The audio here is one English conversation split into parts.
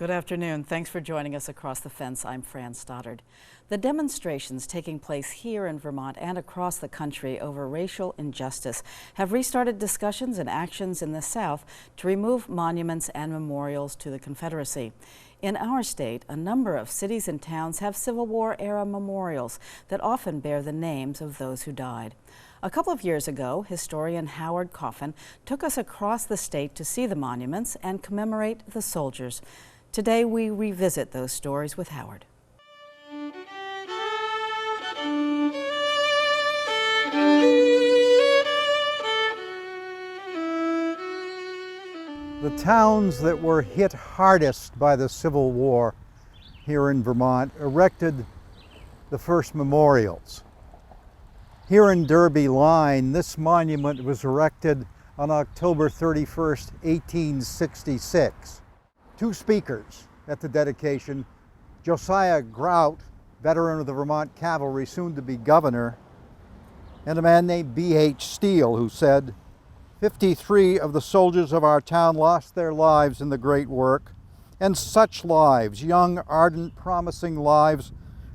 Good afternoon. Thanks for joining us across the fence. I'm Fran Stoddard. The demonstrations taking place here in Vermont and across the country over racial injustice have restarted discussions and actions in the South to remove monuments and memorials to the Confederacy. In our state, a number of cities and towns have Civil War-era memorials that often bear the names of those who died. A couple of years ago, historian Howard Coffin took us across the state to see the monuments and commemorate the soldiers. Today, we revisit those stories with Howard. The towns that were hit hardest by the Civil War here in Vermont erected the first memorials. Here in Derby Line, this monument was erected on October 31st, 1866. Two speakers at the dedication, Josiah Grout, veteran of the Vermont Cavalry, soon to be governor, and a man named B.H. Steele, who said, 53 of the soldiers of our town lost their lives in the great work, and such lives, young, ardent, promising lives,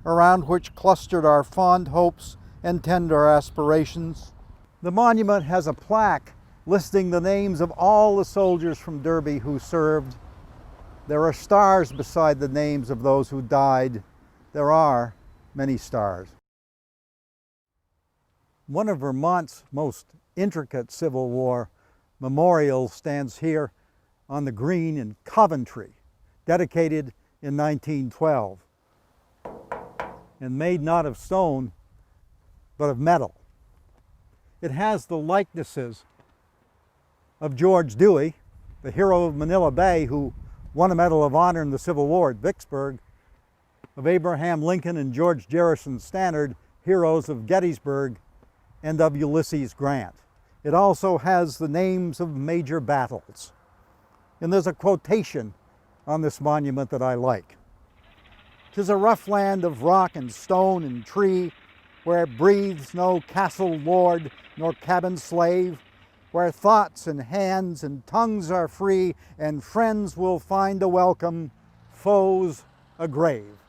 around which clustered our fond hopes and tender aspirations. The monument has a plaque listing the names of all the soldiers from Derby who served. There are stars beside the names of those who died. There are many stars. One of Vermont's most intricate Civil War memorials stands here on the green in Coventry, dedicated in 1912, and made not of stone, but of metal. It has the likenesses of George Dewey, the hero of Manila Bay, who won a Medal of Honor in the Civil War at Vicksburg, of Abraham Lincoln and George Garrison Stannard, heroes of Gettysburg, and of Ulysses Grant. It also has the names of major battles. And there's a quotation on this monument that I like. "'Tis a rough land of rock and stone and tree, where breathes no castle lord nor cabin slave, where thoughts and hands and tongues are free, and friends will find a welcome, foes a grave."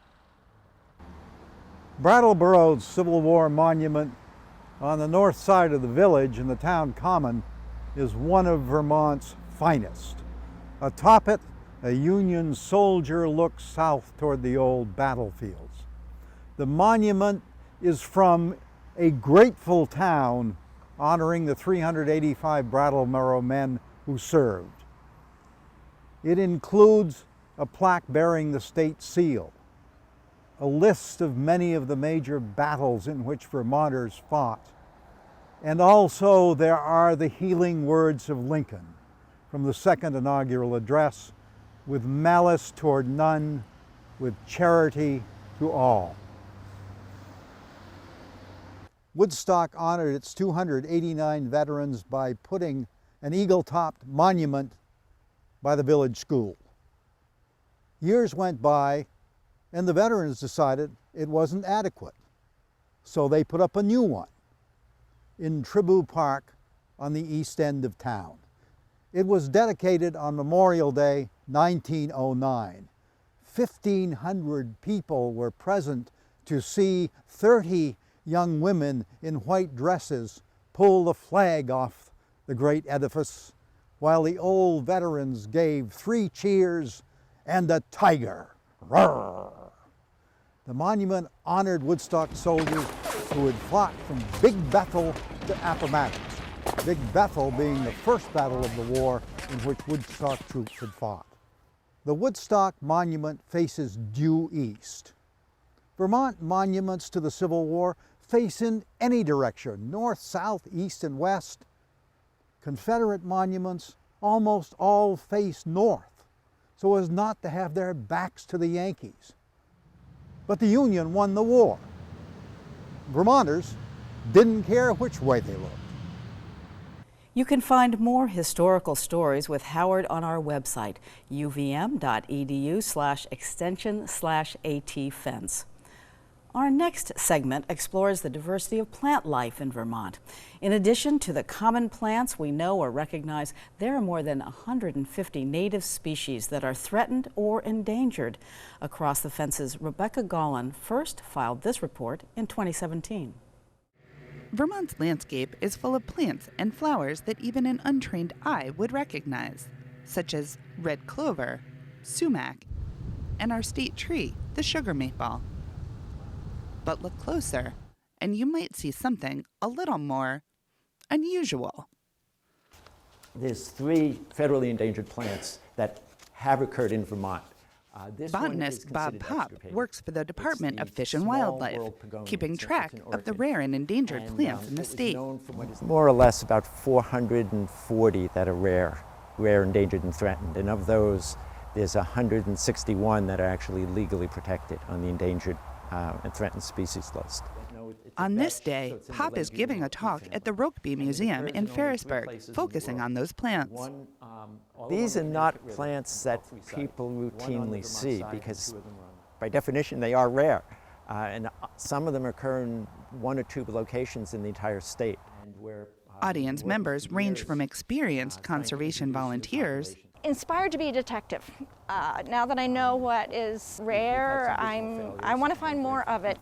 Brattleboro's Civil War monument on the north side of the village in the town common is one of Vermont's finest. Atop it, a Union soldier looks south toward the old battlefields. The monument is from a grateful town honoring the 385 Brattleboro men who served. It includes a plaque bearing the state seal, a list of many of the major battles in which Vermonters fought. And also there are the healing words of Lincoln from the second inaugural address, "With malice toward none, with charity to all." Woodstock honored its 289 veterans by putting an eagle-topped monument by the village school. Years went by, and the veterans decided it wasn't adequate, so they put up a new one in Tribou Park on the east end of town. It was dedicated on Memorial Day, 1909. 1,500 people were present to see 30 young women in white dresses pull the flag off the great edifice, while the old veterans gave 3 cheers and a tiger. Roar! The monument honored Woodstock soldiers who had fought from Big Bethel to Appomattox, Big Bethel being the first battle of the war in which Woodstock troops had fought. The Woodstock monument faces due east. Vermont monuments to the Civil War face in any direction, north, south, east, and west. Confederate monuments almost all face north, so as not to have their backs to the Yankees. But the Union won the war. Vermonters didn't care which way they looked. You can find more historical stories with Howard on our website, uvm.edu/extension/ATFence. Our next segment explores the diversity of plant life in Vermont. In addition to the common plants we know or recognize, there are more than 150 native species that are threatened or endangered. Across the Fence's Rebecca Gollin first filed this report in 2017. Vermont's landscape is full of plants and flowers that even an untrained eye would recognize, such as red clover, sumac, and our state tree, the sugar maple. But look closer, and you might see something a little more unusual. There's 3 federally endangered plants that have occurred in Vermont. Botanist Bob Popp works for the Department of Fish and Wildlife, keeping track of the rare and endangered plants in the state. More or less about 440 that are rare, endangered, and threatened. And of those, there's 161 that are actually legally protected on the endangered and threatened species list. On this day, Popp is giving a talk at the Rokeby Museum in Ferrisburg, focusing on those plants. These are not plants that people routinely see because, by definition, they are rare. And some of them occur in 1 or 2 locations in the entire state. Audience members range from experienced conservation volunteers inspired to be a detective. Now that I know what is rare, I want to find more of it.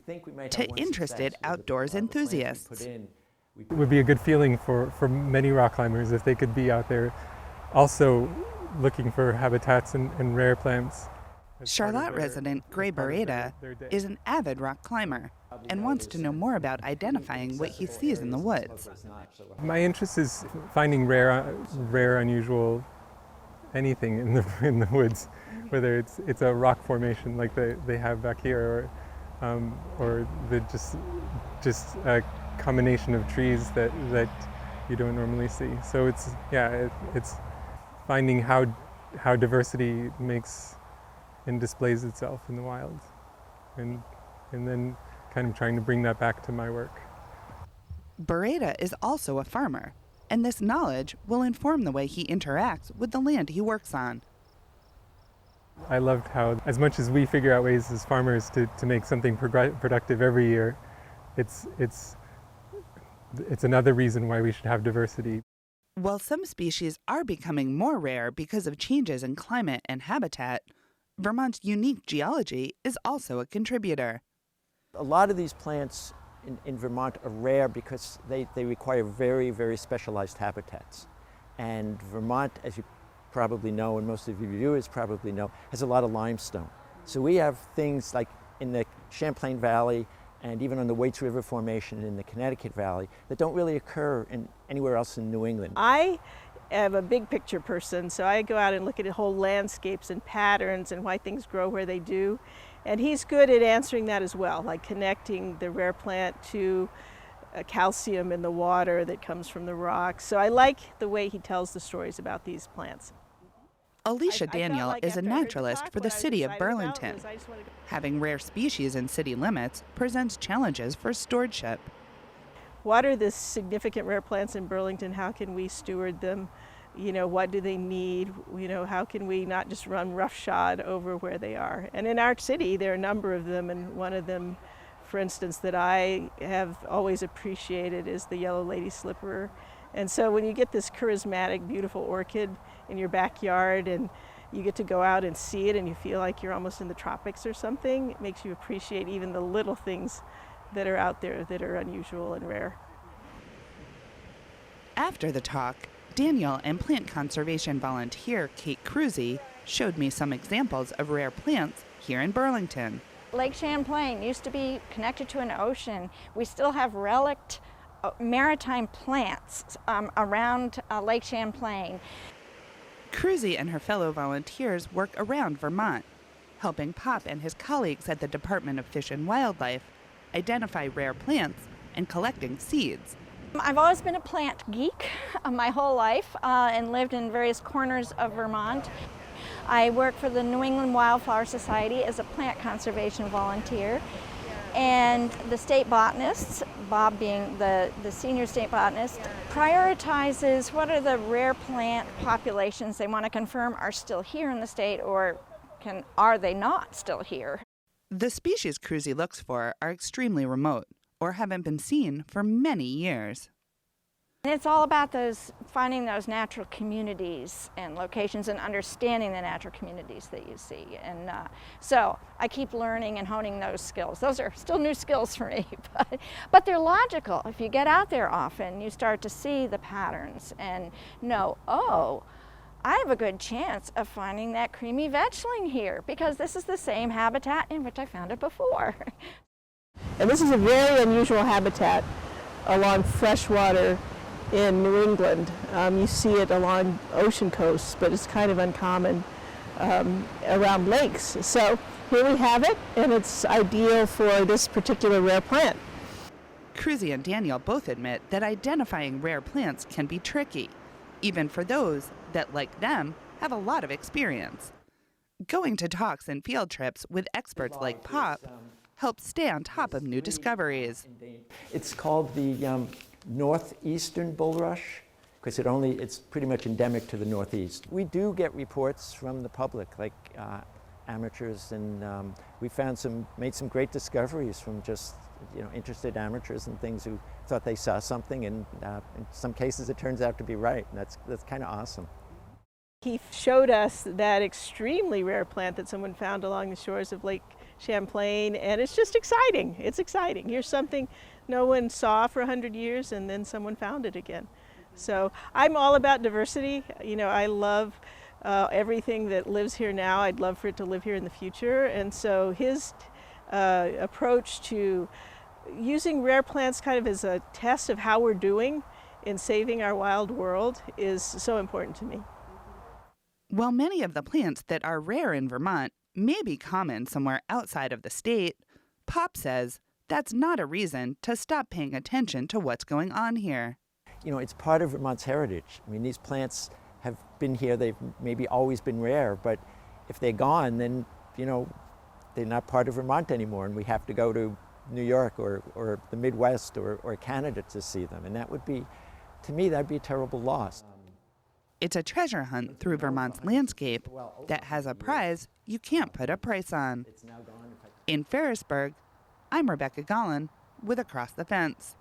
to interested outdoors enthusiasts. It would be a good feeling for many rock climbers if they could be out there also looking for habitats and rare plants. Charlotte resident Gray Beretta is an avid rock climber and wants to know more about identifying what he sees in the woods. My interest is finding rare, unusual anything in the woods, whether it's a rock formation like they have back here, or the just a combination of trees that you don't normally see. So it's finding how diversity makes and displays itself in the wild, and then kind of trying to bring that back to my work. Beretta is also a farmer, and this knowledge will inform the way he interacts with the land he works on. I loved how, as much as we figure out ways as farmers to make something productive every year, it's another reason why we should have diversity. While some species are becoming more rare because of changes in climate and habitat, Vermont's unique geology is also a contributor. A lot of these plants in Vermont are rare because they require very, very specialized habitats. And Vermont, as you probably know, and most of your viewers probably know, has a lot of limestone. So we have things like in the Champlain Valley and even on the Waits River Formation in the Connecticut Valley that don't really occur anywhere else in New England. I am a big picture person, so I go out and look at whole landscapes and patterns and why things grow where they do. And he's good at answering that as well, like connecting the rare plant to calcium in the water that comes from the rocks. So I like the way he tells the stories about these plants. Alicia Daniel is a naturalist for the city of Burlington. Having rare species in city limits presents challenges for stewardship. What are the significant rare plants in Burlington? How can we steward them? You know, what do they need? You know, how can we not just run roughshod over where they are? And in our city, there are a number of them, and one of them, for instance, that I have always appreciated is the yellow lady slipper. And so when you get this charismatic, beautiful orchid in your backyard and you get to go out and see it and you feel like you're almost in the tropics or something, it makes you appreciate even the little things that are out there that are unusual and rare. After the talk, Daniel and plant conservation volunteer Kate Cruzy showed me some examples of rare plants here in Burlington. Lake Champlain used to be connected to an ocean. We still have relict maritime plants around Lake Champlain. Cruzy and her fellow volunteers work around Vermont, helping Popp and his colleagues at the Department of Fish and Wildlife identify rare plants and collecting seeds. I've always been a plant geek my whole life and lived in various corners of Vermont. I work for the New England Wildflower Society as a plant conservation volunteer. And the state botanists, Bob being the senior state botanist, prioritizes what are the rare plant populations they want to confirm are still here in the state, or are they not still here. The species Cruzy looks for are extremely remote or haven't been seen for many years. And it's all about finding those natural communities and locations and understanding the natural communities that you see. And so I keep learning and honing those skills. Those are still new skills for me, but they're logical. If you get out there often, you start to see the patterns and know, oh, I have a good chance of finding that creamy vetchling here because this is the same habitat in which I found it before. And this is a very unusual habitat along freshwater in New England. You see it along ocean coasts, but it's kind of uncommon around lakes. So here we have it, and it's ideal for this particular rare plant. Cruzy and Daniel both admit that identifying rare plants can be tricky, even for those that, like them, have a lot of experience. Going to talks and field trips with experts like Pop helps stay on top of new discoveries. It's called the northeastern bulrush because it's pretty much endemic to the northeast. We do get reports from the public, like amateurs, and we made some great discoveries from just interested amateurs and things who thought they saw something, and in some cases it turns out to be right. And that's kind of awesome. He showed us that extremely rare plant that someone found along the shores of Lake Champlain, and it's just exciting. It's exciting. Here's something no one saw for 100 years, and then someone found it again. So I'm all about diversity. I love everything that lives here now. I'd love for it to live here in the future. And so his approach to using rare plants kind of as a test of how we're doing in saving our wild world is so important to me. While many of the plants that are rare in Vermont may be common somewhere outside of the state, Pop says that's not a reason to stop paying attention to what's going on here. It's part of Vermont's heritage. I mean, these plants have been here, they've maybe always been rare, but if they're gone, then, they're not part of Vermont anymore, and we have to go to New York or the Midwest or Canada to see them. And that would be, to me, that'd be a terrible loss. It's a treasure hunt through Vermont's landscape that has a prize you can't put a price on. In Ferrisburg, I'm Rebecca Gollin with Across the Fence.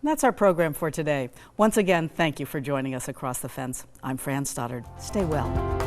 That's our program for today. Once again, thank you for joining us across the fence. I'm Fran Stoddard. Stay well.